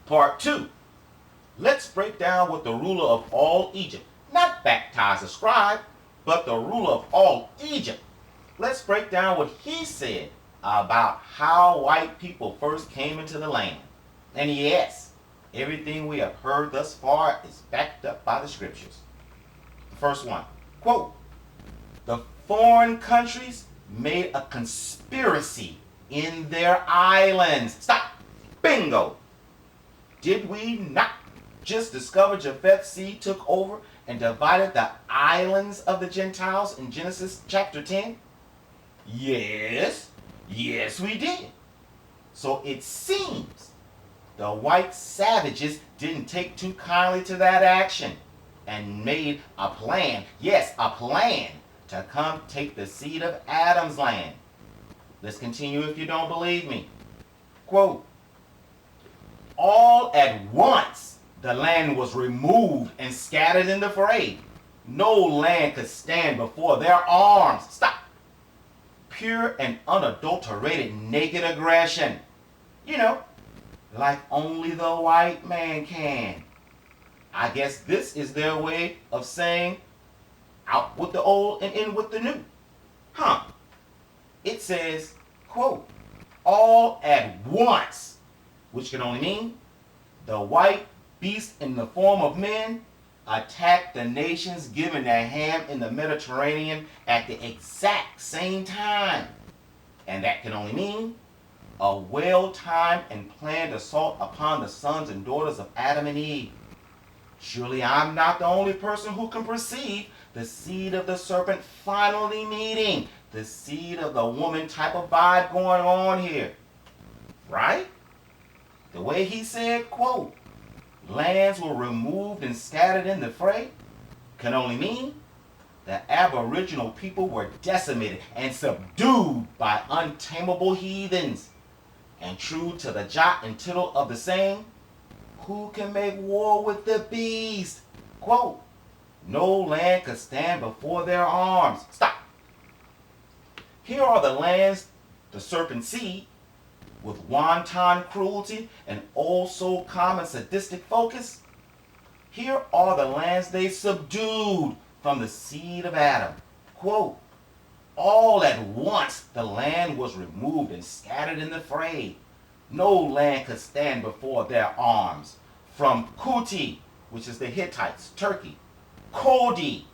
Part 2. Let's break down what the ruler of all Egypt, not baptized a scribe, but the ruler of all Egypt. Let's break down what he said about how white people first came into the land. And yes, everything we have heard thus far is backed up by the scriptures. The first one, quote, "The foreign countries made a conspiracy in their islands." Stop. Bingo. Did we not just discover Japheth's seed took over and divided the islands of the Gentiles in Genesis chapter 10? Yes, we did. So it seems the white savages didn't take too kindly to that action and made a plan, yes, a plan to come take the seed of Adam's land. Let's continue if you don't believe me. Quote, "All at once the land was removed and scattered in the fray. No land could stand before their arms." Stop. Pure and unadulterated naked aggression. Like only the white man can. I guess this is their way of saying out with the old and in with the new. It says, quote, "all at once," which can only mean the white beast in the form of men attacked the nations given their hand in the Mediterranean at the exact same time. And that can only mean a well-timed and planned assault upon the sons and daughters of Adam and Eve. Surely I'm not the only person who can perceive the seed of the serpent finally meeting the seed of the woman type of vibe going on here. Right? The way he said, quote, "lands were removed and scattered in the fray," can only mean the aboriginal people were decimated and subdued by untamable heathens. And true to the jot and tittle of the saying, who can make war with the beast? Quote, "no land could stand before their arms." Stop. Here are the lands the serpent seed, with wanton cruelty and also common sadistic focus. Here are the lands they subdued from the seed of Adam. Quote, "all at once the land was removed and scattered in the fray. No land could stand before their arms. From Kuti," which is the Hittites, Turkey. Kodi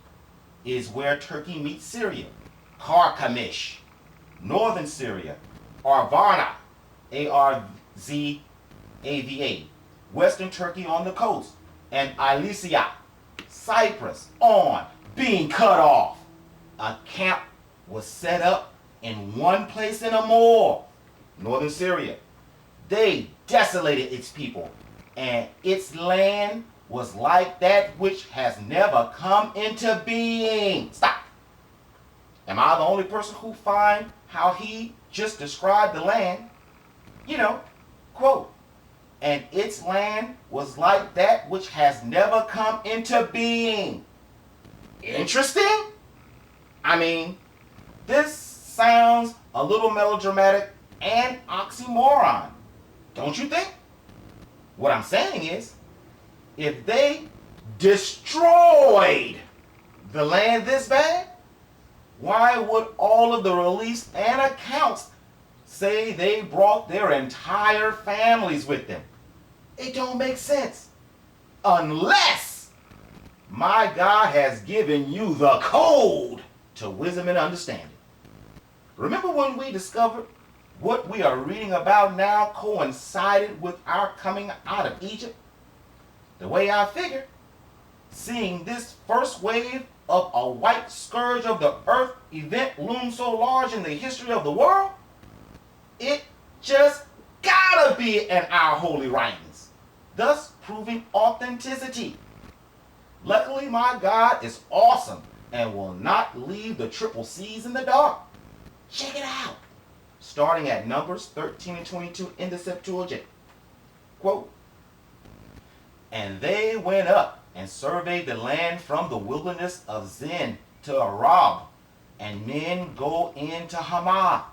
is where Turkey meets Syria. Karkamish, northern Syria. Arvarna, Arzava, western Turkey on the coast. And Elysia, Cyprus, on being cut off. A camp was set up in one place in Amor, northern Syria. They desolated its people, and its land was like that which has never come into being. Stop. Am I the only person who find how he just described the land? Quote, "and its land was like that which has never come into being." Interesting? This sounds a little melodramatic and oxymoron, don't you think? What I'm saying is, if they destroyed the land this bad, why would all of the release and accounts say they brought their entire families with them? It don't make sense. Unless my God has given you the code to wisdom and understanding. Remember when we discovered what we are reading about now coincided with our coming out of Egypt? The way I figure, seeing this first wave of a white scourge of the earth event loom so large in the history of the world, it just gotta be in our holy writings, thus proving authenticity. Luckily, my God is awesome and will not leave the triple C's in the dark. Check it out. Starting at Numbers 13 and 22 in the Septuagint. Quote, "and they went up and surveyed the land from the wilderness of Zin to Arab, and men go into Hamath.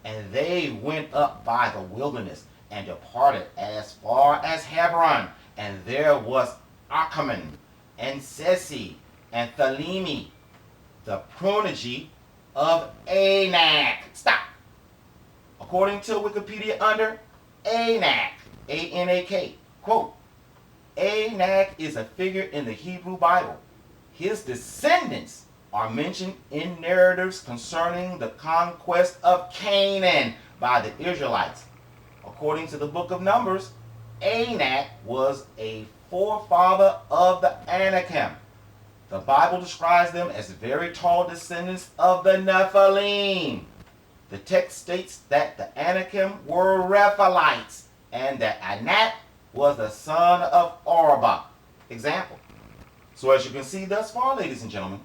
And they went up by the wilderness and departed as far as Hebron. Hebron, and there was Achaman, and Sesi, and Thalimi, the progeny of Anak. Stop. According to Wikipedia under Anak, A-N-A-K, quote, Anak is a figure in the Hebrew Bible. His descendants are mentioned in narratives concerning the conquest of Canaan by the Israelites. According to the book of Numbers, Anak was a forefather of the Anakim. The Bible describes them as very tall descendants of the Nephilim. The text states that the Anakim were Rephaites and that Anak was the son of Arba. Example. So as you can see thus far, ladies and gentlemen,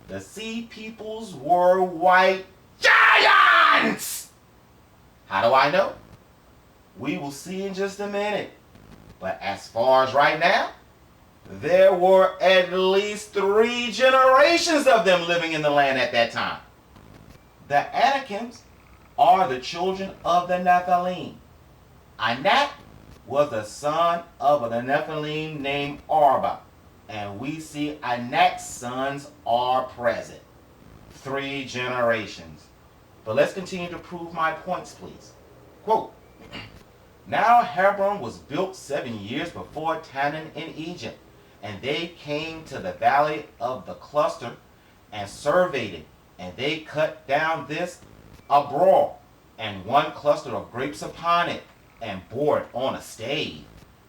the sea peoples were white giants. How do I know? We will see in just a minute. But as far as right now, there were at least 3 generations of them living in the land at that time. The Anakims are the children of the Nephilim. Anak was the son of the Nephilim named Arba, and we see Anak's sons are present. 3 generations. But let's continue to prove my points, please. Quote, now Hebron was built 7 years before Canaan in Egypt, and they came to the valley of the cluster and surveyed it, and they cut down this abroad, and 1 cluster of grapes upon it, and bore it on a stave.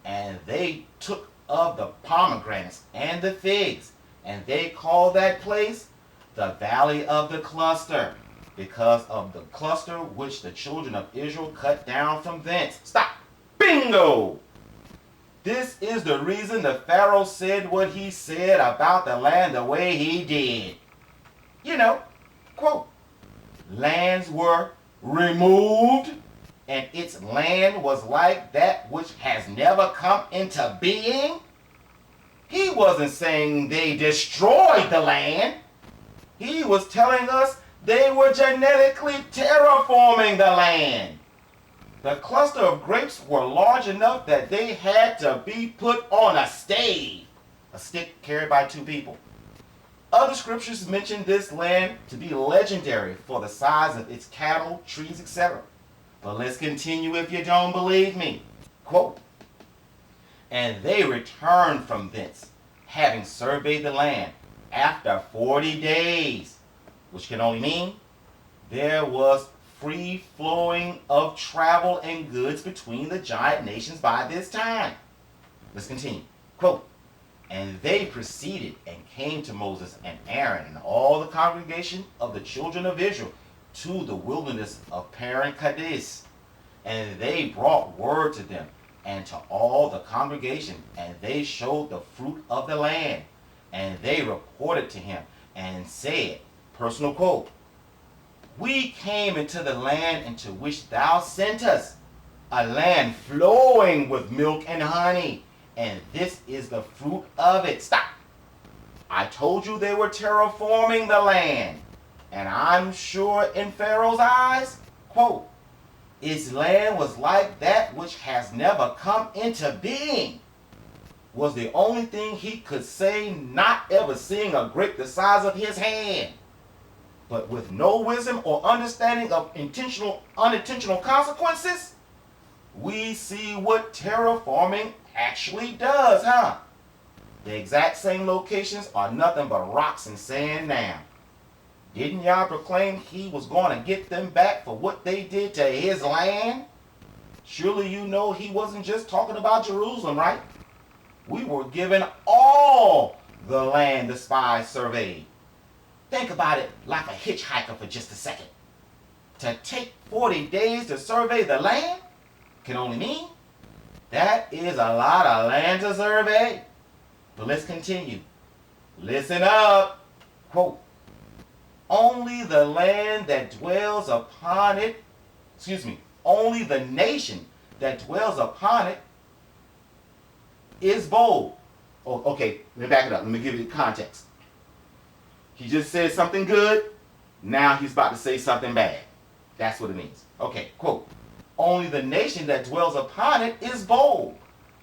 And they took of the pomegranates and the figs, and they called that place the valley of the cluster, because of the cluster which the children of Israel cut down from thence. Stop. Bingo! This is the reason the Pharaoh said what he said about the land the way he did. You know, quote, lands were removed, and its land was like that which has never come into being. He wasn't saying they destroyed the land. He was telling us they were genetically terraforming the land. The cluster of grapes were large enough that they had to be put on a stave, a stick carried by 2 people. Other scriptures mention this land to be legendary for the size of its cattle, trees, etc. But let's continue if you don't believe me. Quote, and they returned from thence, having surveyed the land, after 40 days, which can only mean there was free flowing of travel and goods between the giant nations by this time. Let's continue. Quote, and they proceeded and came to Moses and Aaron and all the congregation of the children of Israel to the wilderness of Paran Kadesh. And they brought word to them and to all the congregation, and they showed the fruit of the land. And they reported to him and said, personal quote, we came into the land into which thou sent us, a land flowing with milk and honey, and this is the fruit of it. Stop. I told you they were terraforming the land, and I'm sure in Pharaoh's eyes, quote, its land was like that which has never come into being, was the only thing he could say, not ever seeing a grape the size of his hand. But with no wisdom or understanding of unintentional consequences, we see what terraforming actually does, huh? The exact same locations are nothing but rocks and sand now. Didn't Yah proclaim he was going to get them back for what they did to his land? Surely you know he wasn't just talking about Jerusalem, right? We were given all the land the spies surveyed. Think about it like a hitchhiker for just a second. To take 40 days to survey the land can only mean that is a lot of land to survey. But let's continue. Listen up. Quote, only the land that dwells upon it, only the nation that dwells upon it is bold. Oh, okay, let me back it up. Let me give you the context. He just said something good. Now he's about to say something bad. That's what it means. Okay, quote, only the nation that dwells upon it is bold.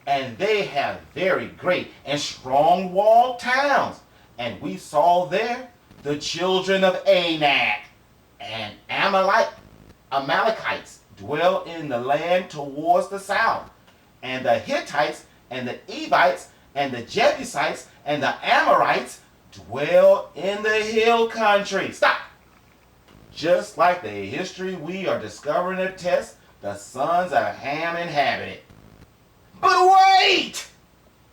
and they have very great and strong walled towns. And we saw there the children of Anak and Amalekites dwell in the land towards the south, and the Hittites and the Evites and the Jebusites and the Amorites dwell in the hill country. Stop! Just like the history we are discovering attests, the sons of Ham inhabited. But wait!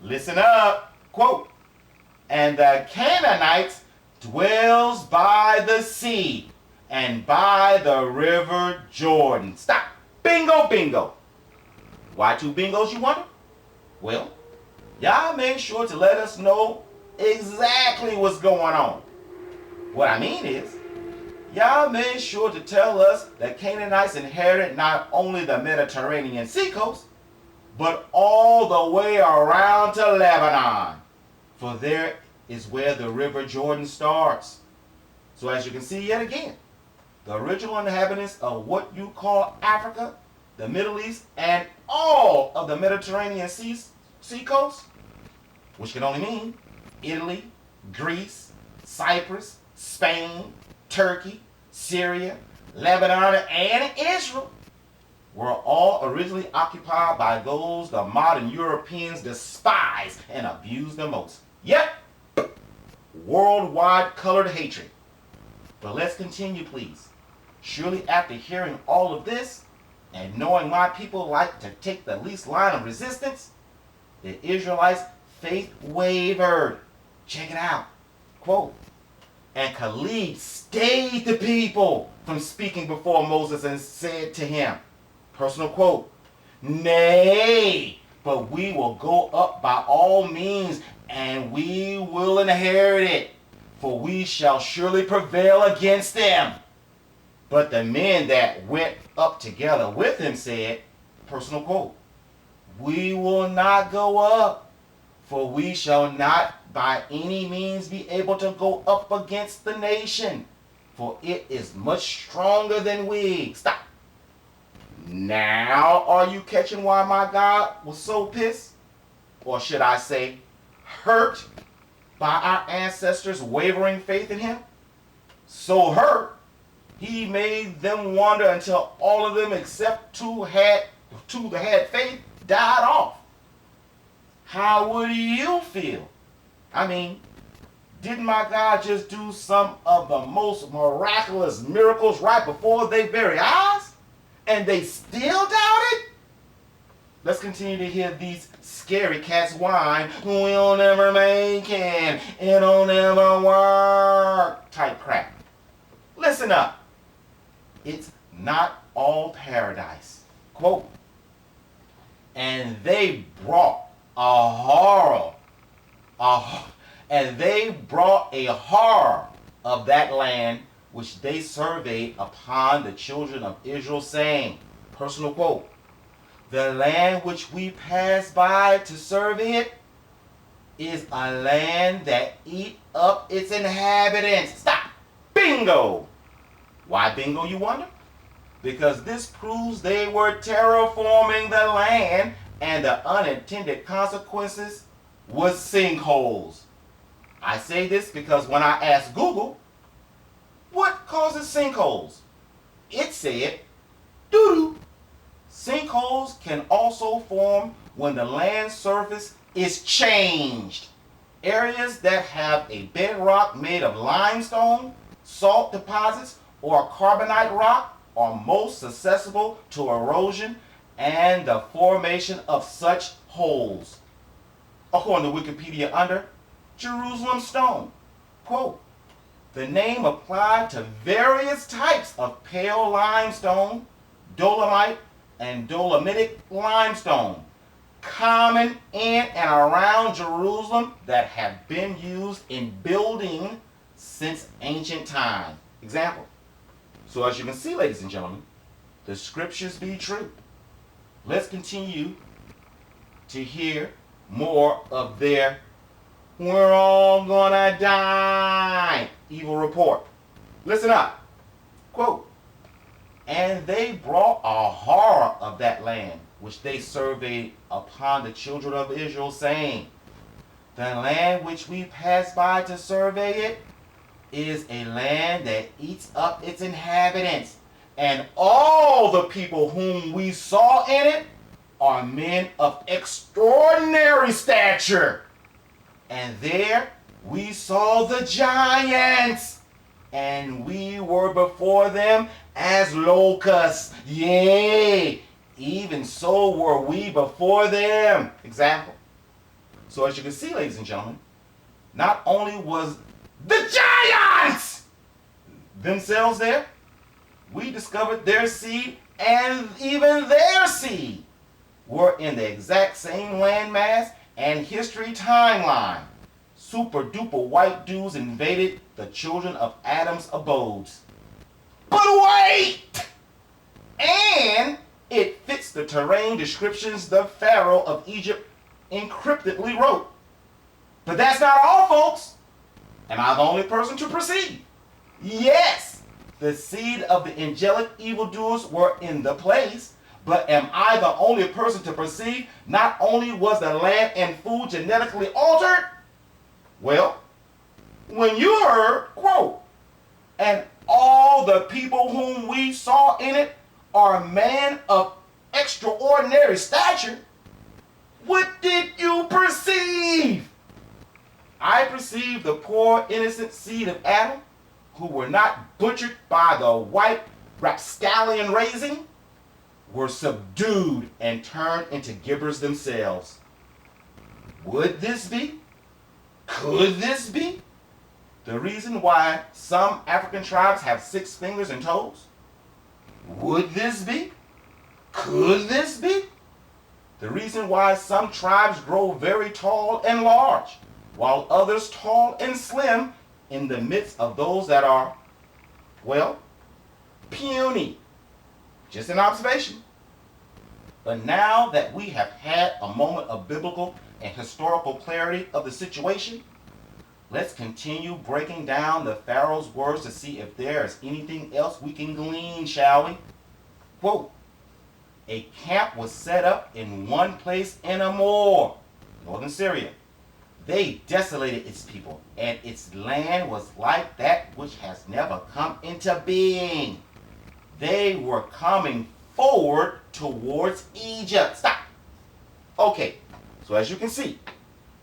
Listen up. Quote, and the Canaanites dwells by the sea and by the river Jordan. Stop. Bingo, bingo. Why two bingos, you wonder? Well, y'all make sure to let us know exactly what's going on. What I mean is, y'all made sure to tell us that Canaanites inherited not only the Mediterranean seacoast, but all the way around to Lebanon. For there is where the river Jordan starts. So as you can see yet again, the original inhabitants of what you call Africa, the Middle East, and all of the Mediterranean seacoast, which can only mean Italy, Greece, Cyprus, Spain, Turkey, Syria, Lebanon, and Israel, were all originally occupied by those the modern Europeans despise and abuse the most. Yep, worldwide colored hatred. But let's continue, please. Surely after hearing all of this, and knowing my people like to take the least line of resistance, the Israelites' faith wavered. Check it out. Quote, and Khalid stayed the people from speaking before Moses and said to him, personal quote, nay, but we will go up by all means, and we will inherit it, for we shall surely prevail against them. But the men that went up together with him said, personal quote, we will not go up, for we shall not by any means be able to go up against the nation, for it is much stronger than we. Stop. Now are you catching why my God was so pissed? Or should I say, hurt by our ancestors' wavering faith in him? So hurt, he made them wander until all of them except two that had faith died off. How would you feel? I mean, didn't my God just do some of the most miraculous miracles right before their very eyes? And they still doubted? Let's continue to hear these scary cats whine, we'll never make it, it'll never work, type crap. Listen up. It's not all paradise. Quote, and they brought a horror of that land which they surveyed upon the children of Israel, saying, personal quote, the land which we pass by to survey it is a land that eat up its inhabitants. Stop. Bingo. Why bingo, you wonder? Because this proves they were terraforming the land, and the unintended consequences was sinkholes. I say this because when I asked Google, what causes sinkholes? It said, doo-doo. Sinkholes can also form when the land surface is changed. Areas that have a bedrock made of limestone, salt deposits, or carbonate rock are most susceptible to erosion and the formation of such holes. According to Wikipedia under Jerusalem stone, quote, the name applied to various types of pale limestone, dolomite, and dolomitic limestone, common in and around Jerusalem that have been used in building since ancient times. Example. So as you can see, ladies and gentlemen, the scriptures be true. Let's continue to hear more of their we're all gonna die evil report. Listen up. Quote, and they brought a horror of that land which they surveyed upon the children of Israel, saying, the land which we pass by to survey it is a land that eats up its inhabitants, and all the people whom we saw in it are men of extraordinary stature. And there we saw the giants, and we were before them as locusts. Yea, even so were we before them. Example. So as you can see, ladies and gentlemen, not only was the giants themselves there, we discovered their seed, and even their seed were in the exact same landmass and history timeline. Super duper white dudes invaded the children of Adam's abodes. But wait! And it fits the terrain descriptions the Pharaoh of Egypt encryptedly wrote. But that's not all, folks. Am I the only person to proceed? Yes, the seed of the angelic evildoers were in the place, but am I the only person to perceive not only was the land and food genetically altered? Well, when you heard, quote, and all the people whom we saw in it are men of extraordinary stature, what did you perceive? I perceived the poor innocent seed of Adam, who were not butchered by the white rapscallion raising, were subdued and turned into gibbers themselves. Would this be? Could this be the reason why some African tribes have 6 fingers and toes? Would this be? Could this be the reason why some tribes grow very tall and large, while others tall and slim in the midst of those that are, well, puny? Just an observation. But now that we have had a moment of biblical and historical clarity of the situation, let's continue breaking down the Pharaoh's words to see if there is anything else we can glean, shall we? Quote, a camp was set up in one place in Amor, northern Syria. They desolated its people, and its land was like that which has never come into being. They were coming forward towards Egypt. Stop. Okay, so as you can see,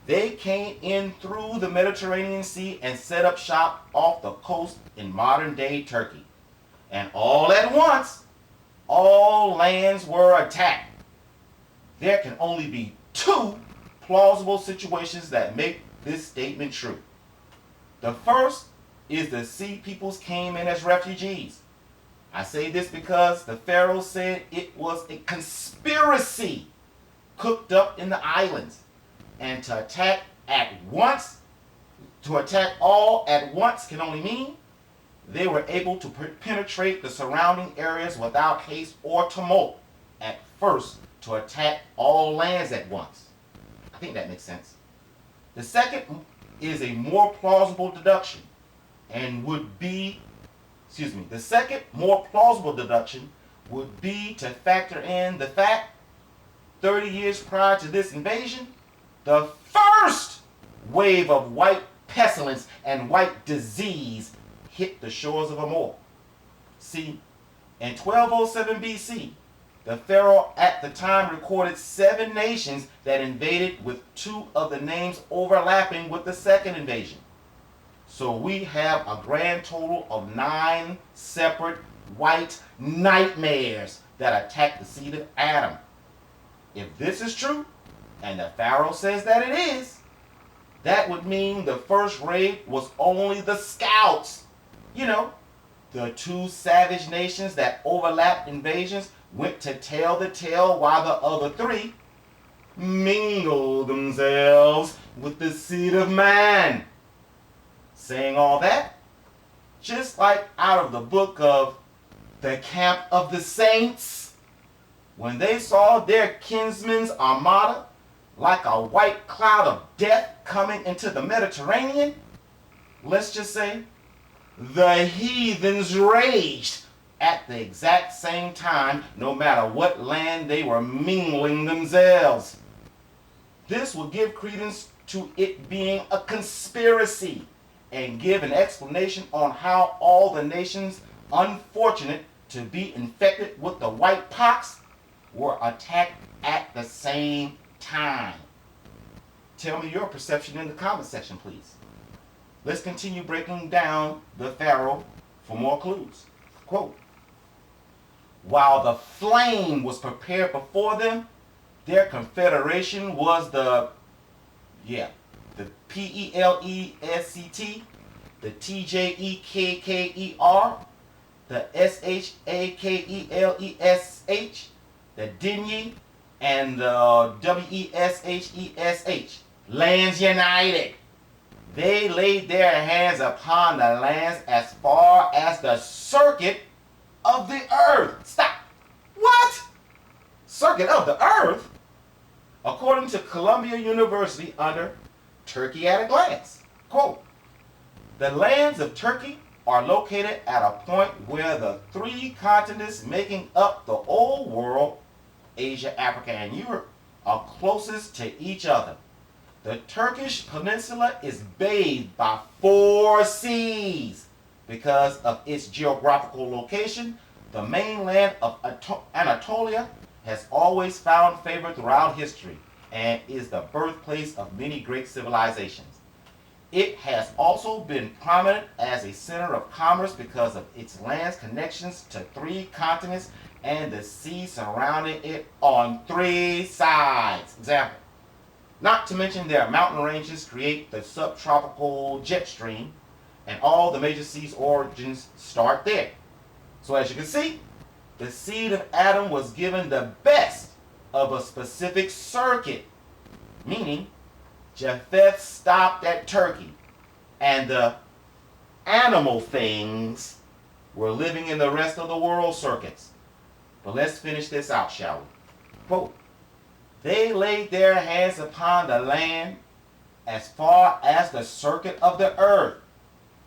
they came in through the Mediterranean Sea and set up shop off the coast in modern-day Turkey. And all at once, all lands were attacked. There can only be 2 plausible situations that make this statement true. The first is the sea peoples came in as refugees. I say this because the Pharaoh said it was a conspiracy cooked up in the islands, and to attack all at once can only mean they were able to penetrate the surrounding areas without haste or tumult at first to attack all lands at once. I think that makes sense. The second is a more plausible deduction and would be, the second more plausible deduction would be to factor in the fact 30 years prior to this invasion, the first wave of white pestilence and white disease hit the shores of Amor. See, in 1207 BC, the Pharaoh at the time recorded 7 nations that invaded, with 2 of the names overlapping with the second invasion. So we have a grand total of 9 separate white nightmares that attacked the seed of Adam. If this is true, and the Pharaoh says that it is, that would mean the first raid was only the scouts. You know, the 2 savage nations that overlapped invasions went to tell the tale, while the other 3 mingled themselves with the seed of man. Saying all that, just like out of the book of the Camp of the Saints, when they saw their kinsmen's armada like a white cloud of death coming into the Mediterranean, let's just say, the heathens raged at the exact same time, no matter what land they were mingling themselves. This will give credence to it being a conspiracy and give an explanation on how all the nations unfortunate to be infected with the white pox were attacked at the same time. Tell me your perception in the comment section, please. Let's continue breaking down the Pharaoh for more clues. Quote, while the flame was prepared before them, their confederation was the P-E-L-E-S-C-T, the T-J-E-K-K-E-R, the S-H-A-K-E-L-E-S-H, the Dinyi, and the W-E-S-H-E-S-H. Lands United. They laid their hands upon the lands as far as the circuit of the earth. Stop. What? Circuit of the earth? According to Columbia University under Turkey at a Glance. Quote, the lands of Turkey are located at a point where the three continents making up the old world, Asia, Africa, and Europe, are closest to each other. The Turkish peninsula is bathed by 4 seas. Because of its geographical location, the mainland of Anatolia has always found favor throughout history and is the birthplace of many great civilizations. It has also been prominent as a center of commerce because of its land's connections to 3 continents and the sea surrounding it on 3 sides. Example. Not to mention their mountain ranges create the subtropical jet stream, and all the major seas' origins start there. So as you can see, the seed of Adam was given the best of a specific circuit, meaning Japheth stopped at Turkey, and the animal things were living in the rest of the world circuits. But let's finish this out, shall we? Quote, they laid their hands upon the land as far as the circuit of the earth.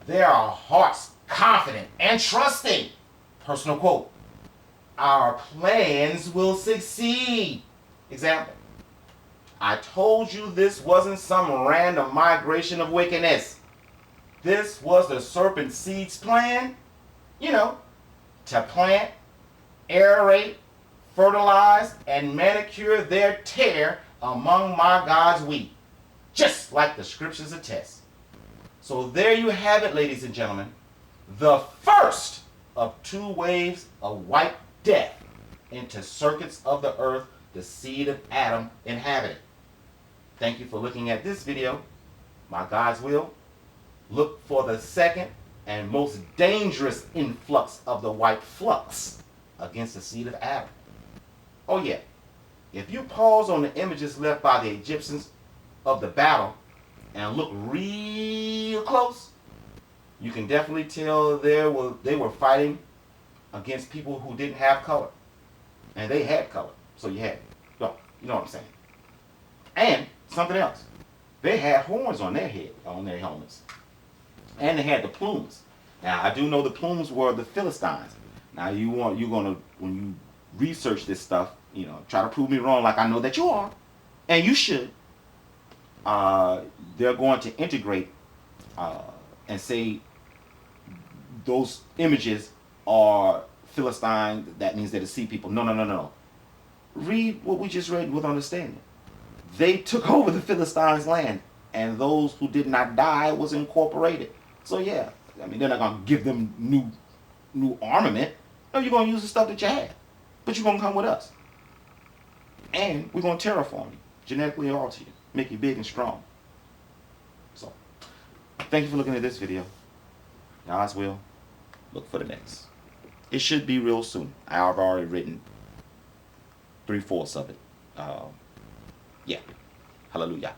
Their hearts confident and trusting. Personal quote, our plans will succeed. Example, I told you this wasn't some random migration of wickedness. This was the serpent seed's plan, to plant, aerate, fertilize, and manicure their tare among my God's wheat, just like the scriptures attest. So there you have it, ladies and gentlemen, the first of 2 waves of white death into circuits of the earth the seed of Adam inhabited. Thank you for looking at this video. My God's will, look for the second and most dangerous influx of the white flux against the seed of Adam. Oh yeah, if you pause on the images left by the Egyptians of the battle and look real close, you can definitely tell they were fighting against people who didn't have color. And they had color, so you know what I'm saying. And something else, they had horns on their head, on their helmets. And they had the plumes. Now, I do know the plumes were the Philistines. Now, when you research this stuff, try to prove me wrong like I know that you are, and you should. They're going to integrate and say those images are Philistine. That means they're the sea people. No. Read what we just read with understanding. They took over the Philistines' land, and those who did not die was incorporated. So yeah, they're not going to give them new armament. No, you're going to use the stuff that you had. But you're going to come with us. And we're going to terraform you, genetically alter you, make you big and strong. So, thank you for looking at this video. God's will, look for the next. It should be real soon. I've already written 3/4 of it. Yeah. Hallelujah.